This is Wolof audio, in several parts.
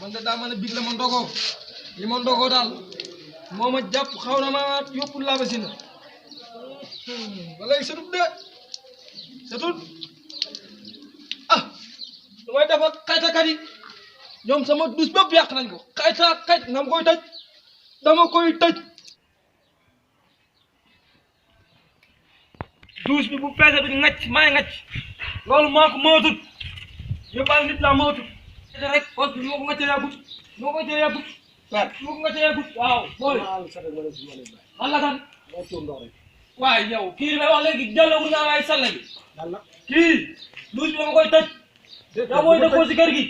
man de daa mën a big la ma ndogoo li ma ndogoo daal moo ma jàpp xaw na ma yóbbu laa si na wala setut de setut ah damay def ak xaytakat yi ñoom sama dus bépp yàq nañ ko xayt nga koy tëj dama koy tëj dus bi bu peese bi ngacc maay ngacc loolu maa ko mootut yóbbaale nit laa mootut rek pos bi moo ko ngacc yàggut moo ko ngacc yàggut moo ko ngacc yàggut waaw booy walla kan waaye yow kii li may wax léegi jàllagu naa laay sàlla bi kii dus bi dama koy tëj daa mooy dëkkoo si kër gi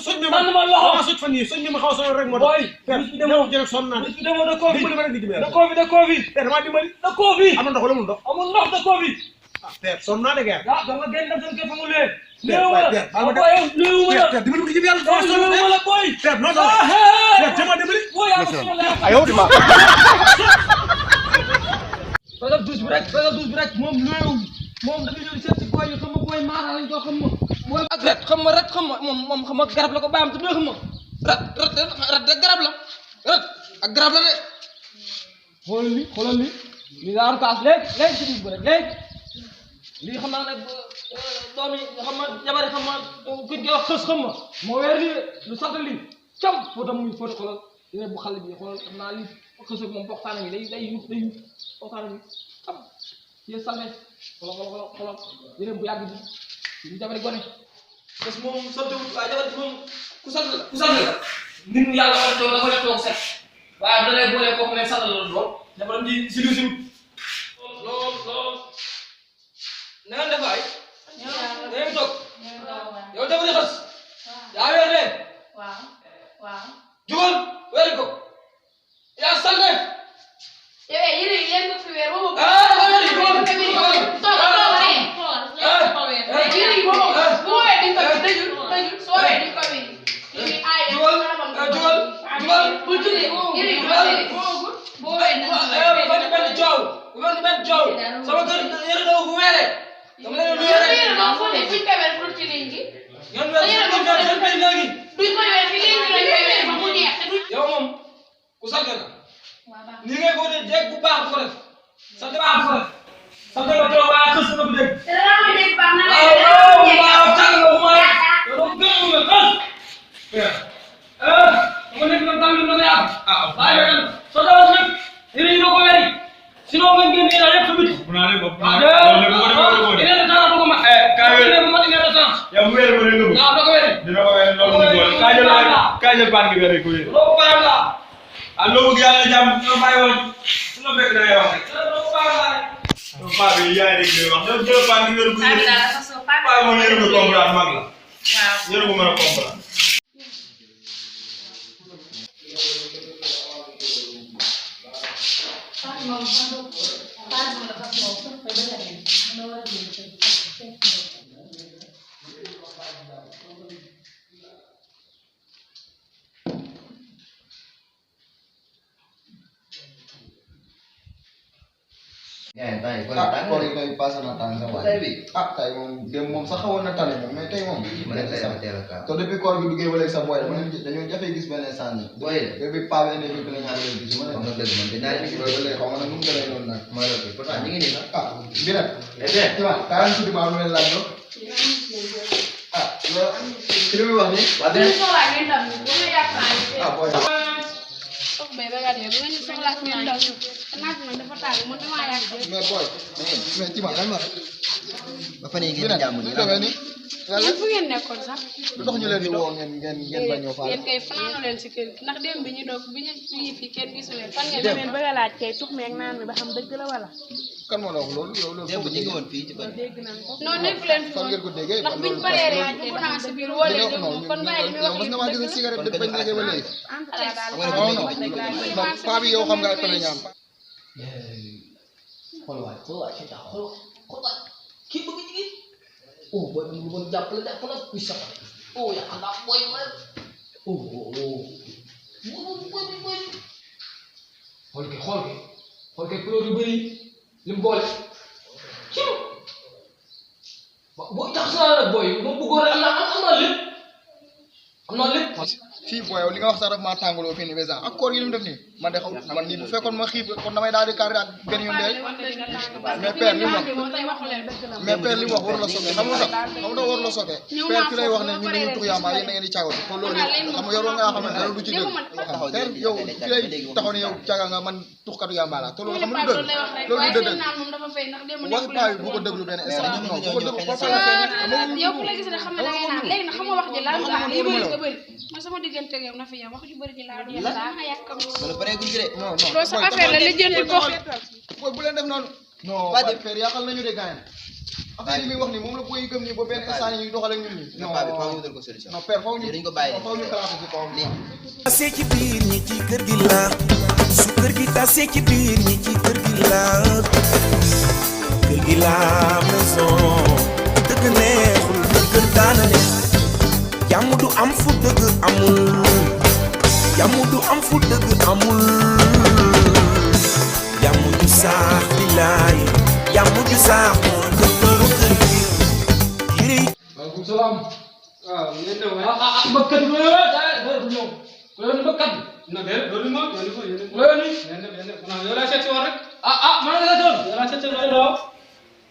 soñ bi ma loxo soñ fan yi soñ bi ma xaw sonal rek moo tax bis bi demoo jërëk sonn naa bis bi demoo da koo fi dama dimbali da koo fi amul ndox wala amul ndox amul ndox da koo fi ah père sonn naa de gerte ah dama génn dem seen kër fa mu lee léewu ma la dimbali ko ci yàlla dama sonn léewu la boy père non non père dama dimbali ayo di ma fayal douche bi rek moom léewu moom dafa ñëw seet si boy yi xam nga boy maara lañ ko xam mooy ak ret xam nga moom xam nga garab la ko baam te doo xam nga ret de garab la ret ak garab la de xoolal li laa kaas léegi si biir bu rek léegi lii xam naa ne doom yi xam nga jabari xam nga kuñ koy wax xës xam nga moo weer lii lu sant lii cam footam muy fóot xoolal dine bu xale bi xoolal xam naa lii xës ak moom waxtaan bi day yuuf waxtaan bi xam yé salme xoolal dine bu yàgg bi ñu jabari gone parce que moom sant wut waaye jabari moom ku sant la nit ñi yàlla wala toog dafa toog set waaye da lay boole kooku ne sant la lool jabaram di si lool na nga def waay da ngeen toog yow jabari xas yaa weer leen waaw jugal weeri ko yaa salme yow yéen yéen ko fi weer boobu sama kër yéen a bu weere dama leen lu yore yéen a fo de fuñ ko weer fu ci liñ gi ngeen weer seen kër léegi duñ ko weer fi liñ lañ koy weer ba mu neex yow moom ku sant la ni ngay ko de dégg bu baax bu ko def sant baax bu ko def sant la toog waa xës na bu dégg dara ma dégg baax na waaw tàng nga bu ma yow gën nga xës dama nekk na tàng na yaa waaye so dawa nag yéen yi ko weeri sinon ngeen génne la yëpp tamit bu naa leen bopp naa leen dara ko ma ya wéer mo leen na do ko weeri dina ko wéer loolu mo kaajal baan gi wéer ko wéer lo baam la a lo bëgg yàlla jàmm no may woon su la fekk da ngay wax lo baam la no pa bi yaay rek ngay wax do jël baan gi wéer ko wéer pa mo yéru ko comprendre mag la waaw yéru ko mën a comprendre Ya, tay koy passé na tan sa waay ah tay moom dem moom sax xawoon na tane moom mais tey moom to depuis koor gi duggee ba léegi sa boy dañoo jafe gis benn sànni boy depuis pa bi ne ñu la ñaar leen gis ma ne dëgg man te ñaari ci ba léegi xaw ma nag nu mu demee noonu nag mooy la pourtant ñi ngi nii nag ah bi nag ci ma kaan ci ma lu leen laaj do ah lo ci lu wax ni wa de ah boy Sok bebe ga dia bukan sok lak ni ndaw naat man dafa tàng man dama yak mais boy mais ci ma kan ma ba fa ne ngeen jàmm ni la ni yéen fu ngeen nekkoon sax lu tax ñu leen di woo ngeen bañ ñoo faal yéen kay fanaanu leen si kër gi ndax dem bi ñu doog bi ñu fii fii kenn gisu leen fan ngeen demeen bëgg a laaj kay tux meeg naan mi ba xam dëgg la wala kan moo la wax loolu yow loolu démb ñu ngi woon fii ci ban dégg nañ ko non nekk leen fi fan ngeen ko déggee ndax biñ paree rek ñu ko si biir woo leen kon bàyyi li mas nga maa gis cigarette de bañ nekkee ba léegi daal paa bi yow xam nga ko la ñaan xool waay ci tax xool waay kii bëgg jigéen oh boy mu bon jàppale kuy sax oh ya anda boy oh xool ke couleur yu bëri lim boole ci booy tax sa nag booy moom bëggoon am na lépp am naa lépp. fii booy yow li nga wax sax rek maa tàngaloo fii nii déjà ak koor gi ni mu def nii man de xaw man nii bu fekkoon ma xiif kon damay daal di carré ak benn yoon de mais père li mu wax mais père li mu wax waru la soke xam nga sax xam nga waru la soke père ki lay wax ne ñun dañuy tux yàmba yéen da ngeen di càggatu kon loolu xam nga yow nga xam ne dara du ci dëgg père yow ki lay taxaw ne yow càgga nga man tuxkatu yàmba la te loolu xam nga du dëgg loolu du dëgg wax paa bi bu ko déglu benn instant non bu ko déglu ba fa la yow ku la gis rek xam na da ngay naan léegi nag xam nga wax ji laa li bëri nga bëri man sama diggante ak yow na fi yam wax ju bëri ji laa doon daa nga yàkkam non non loolu sa affaire la lijjanti ko boy bu leen def noonu non waa père yàqal nañu de gaañ affaire yi muy wax nii moom la boy gëm nii ba benn instant yi doxal ak ñun nii non non père faaw ñu classé ci kawam tasee ci biir ñi ci kër gi la su kër gi tasee ci biir ñi ci kër gi la kër gi la maison dëgg neexul dëgg daana ne jàmm du am fu dëgg amul jàmm du am fu dëgg amul jàmm ju saax bilaay jàmm ju saax moo dëggalu kër gi yiri waaleykum salaam. waaw ngeen ñëw mbëkkat bi la ñëw ku la mbëkkat bi na de loolu mo loolu yow laa seet si woon rek man la doon yow laa seet si woon do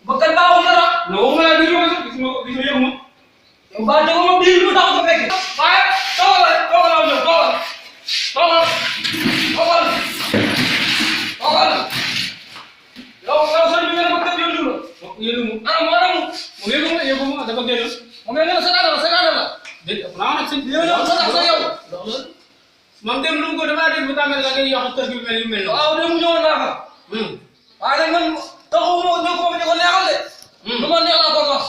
mbëkkat baaxul dara no waxuma la di ma gis ma yëgu ma yow ba dégg ma bii lu tax ko fekk waaye toogal yow sëñ bi nga ne mbëkkat yow lu yëgu mu yëgu ma dafa génn moom la sa la dégg naa nag sëñ bi yow sa yow moom dem lu mu ko damaa dégg bu tàmbali la ngay yokk kër gi mel ni mel noonu. waaw dem ñëwoon naa fa. waaye nag man taxawuma ne ko neexal de. lu ma neex laa ko wax.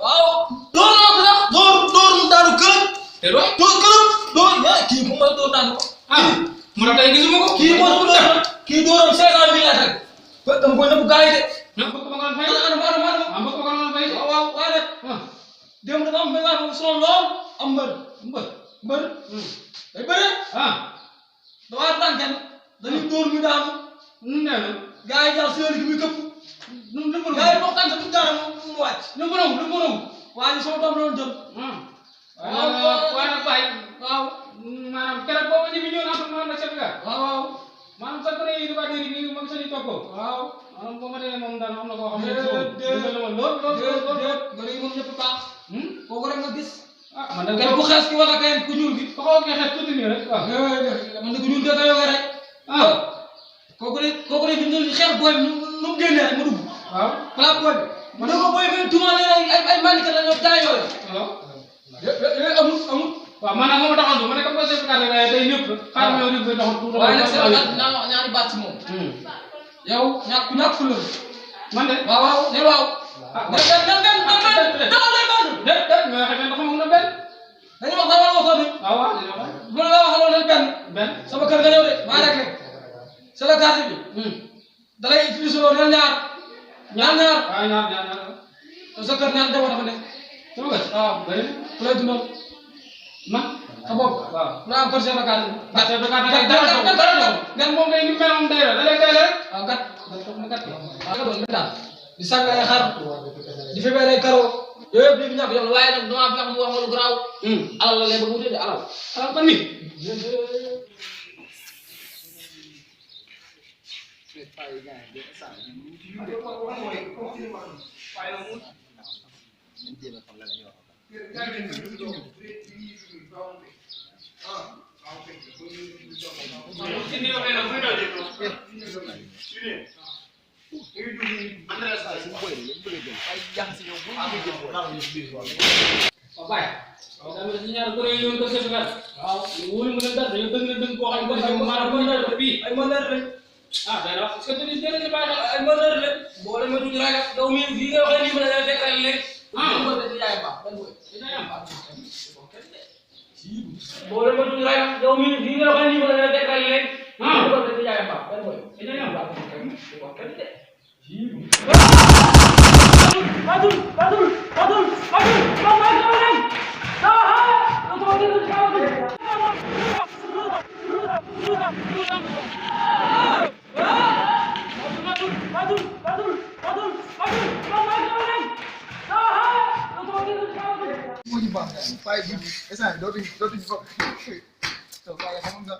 waaw. door naa ko sax door mu daanu kër. te door kii bu ma door daanu ko. mu ne tey gisuma ko. kii moo door kii dooram 500 000 la teg. dama koy nëbb gars yi de. mbokk ma ko fay. mbokk ma ko fay. waaw waaye nag. démb dafa am béykat bu sonn lool am mbër. day bëre dawaa tànken dañuy dóor ñu daanu gars yi jàll si yoon gi muy këpp gars yi waxtaan sa bu dara mu wàcc lu mënum waa ji sama doom la doon jël waaye nag bàyyi waaw maanaam keroog boobu ñu bi ñëw naa ma na Sénégal waaw maanaam sa bëre yi dafa diri bi moom sëñ toppoo waaw maanaam boo ma demee moom daal am na koo xam ne lool bëre yi moom ñëpp baax kooku rek nga gis man de kenn ku xees ki wala kenn ku ñuul gi ko xaw a xees tuuti nii rek waaw man de ku ñuul da yow rek kooku de bi ñu xeex booy nu mu génnee rek mu dugg waaw plat booy bi da ko booy bi tuumaale ay mandika la ñoo jaay yooyu waaw amul waaw maanaam moo taxoon ma ne comme chef cadre day ñëpp xaar ma yow di taxoon waaye nag sa naa wax ñaari baat ci moom yow ñàkk fu la man de waaw ne waaw dañu wax dama la waxoon ni waaw bu la waxaloon ne benn sama kër nga ñëw de maa rek c'est la carte bi da lay utiliser loolu ñaar te sa kër ñaar jabar dafa nekk sama kër waaw ku lay dundal man sa bopp waaw ku la am kër c'est la carte gan moom ngay ni mel moom day la da lay rek waaw gat daal di sànq ay xar di fi bay ay karo yooyu yëpp li fi ñàkk yow waaye nag dama fi mu wax nga lu garaaw alal la lay ba mu tëddee alal ba nit Baik. Kalau kita nyari kurang yang tersebar, wul mana dah, yang deng kau akan berjumpa mana pun dah tapi, mana dah, dah, sekarang ni dia ni baik, mana dah, boleh maju jalan, jauh ni dia orang ni mana dah kali ni, boleh dia apa, boleh maju jalan, jauh ni dia orang ni mana dah kali ni, boleh dia apa, boleh, ini apa, Badul, Badul, Mau di bang, pai di, dootuñ bokk. So kaya sama nga